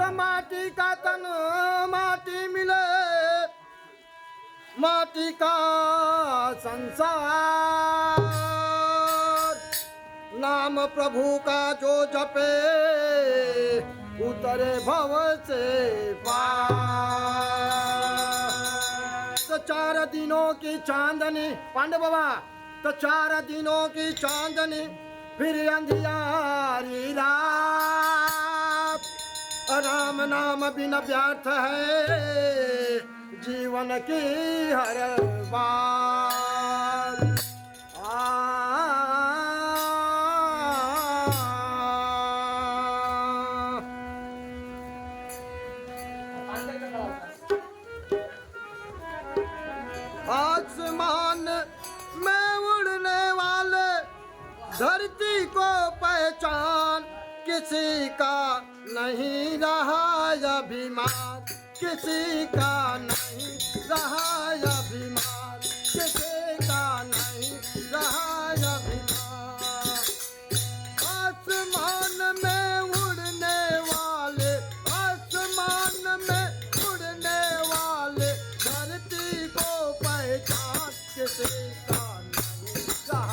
तो माटी का तन माटी मिले, माटी का संसार। नाम प्रभु का जो जपे उतरे भव से पार। तो 4 दिनों की चांदनी पांडव बाबा, तो 4 दिनों की चांदनी फिर अंधियारी रात। राम नाम बिना व्यर्थ है जीवन की हर बात। आसमान में उड़ने वाले धरती को पहचान, किसी का नहीं रहा अभिमान, किसी का नहीं रहा अभिमान, किसी का नहीं रहा अभिमान। आसमान में उड़ने वाले, आसमान में उड़ने वाले धरती को पहचान, किसी का नहीं रहा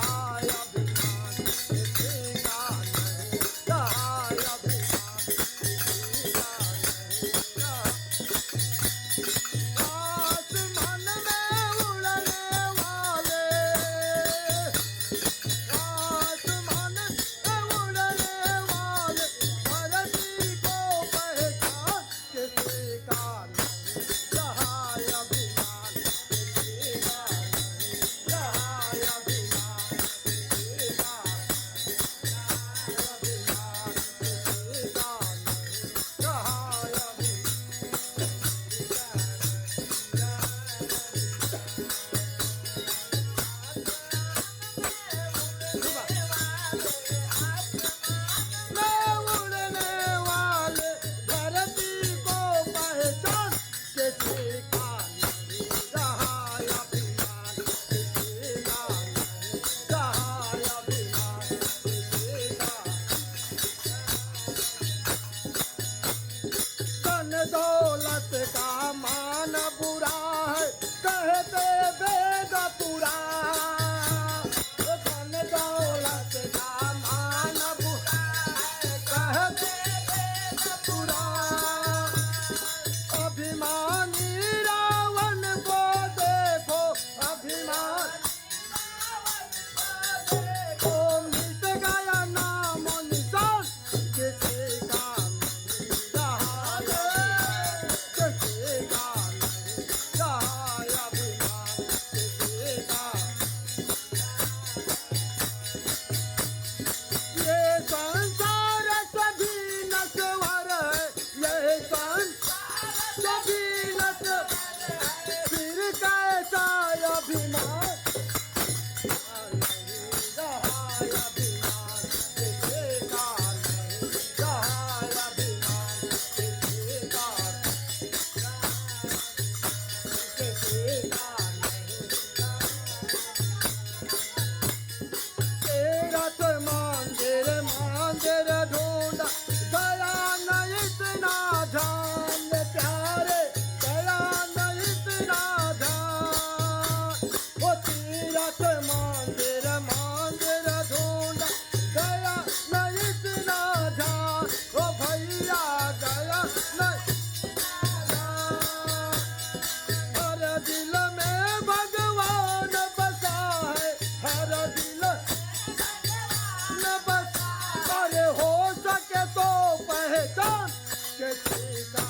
अभिमान, किसी का नहीं रहा अभिमान, किसी का नहीं रहा। आसमान में उड़ने वाले, आसमान में उड़ने वाले धरती को पहचान, किसी का नहीं रहा अभिमान, किसी का नहीं रहा अभिमान, किसी का अभिमान, किसी का नहीं रहा उड़ने वाले धरती को पहचान, किसी का नहीं रहा अभिमान, किसी का नहीं रहा अभिमान, किसी का। धन दौलत का मान बुरा है कहते वेद पुराण। धन दौलत का मान बुरा है कहते वेद पुराण। अभिमानी रावण को देखो, अभिमान को मिट गया नाम निशान, किसी का नहीं रहा, किसी का नहीं रहा अभिमान, किसी का। ये संसार सभी नश्वर है, ये संसार सभी नश्वर है, फिर कैसा अभिमान नहीं रहा अभिमान, किसी का नहीं रहा अभिमान, किसी का, किसी का नहीं। तेरा तो मंदिर मंदिर ढूंढा गया न इतना ध्यान प्यारे, गया न इतना ध्यान। वो तेरा तो मंदिर मंदिर ढूंढा गया न इतना ध्यान, ओ भैया गया न ध्यान। हर दिल में भगवान बसा है, हर दिल न बस, अरे हो सके तो पहचान, किसी का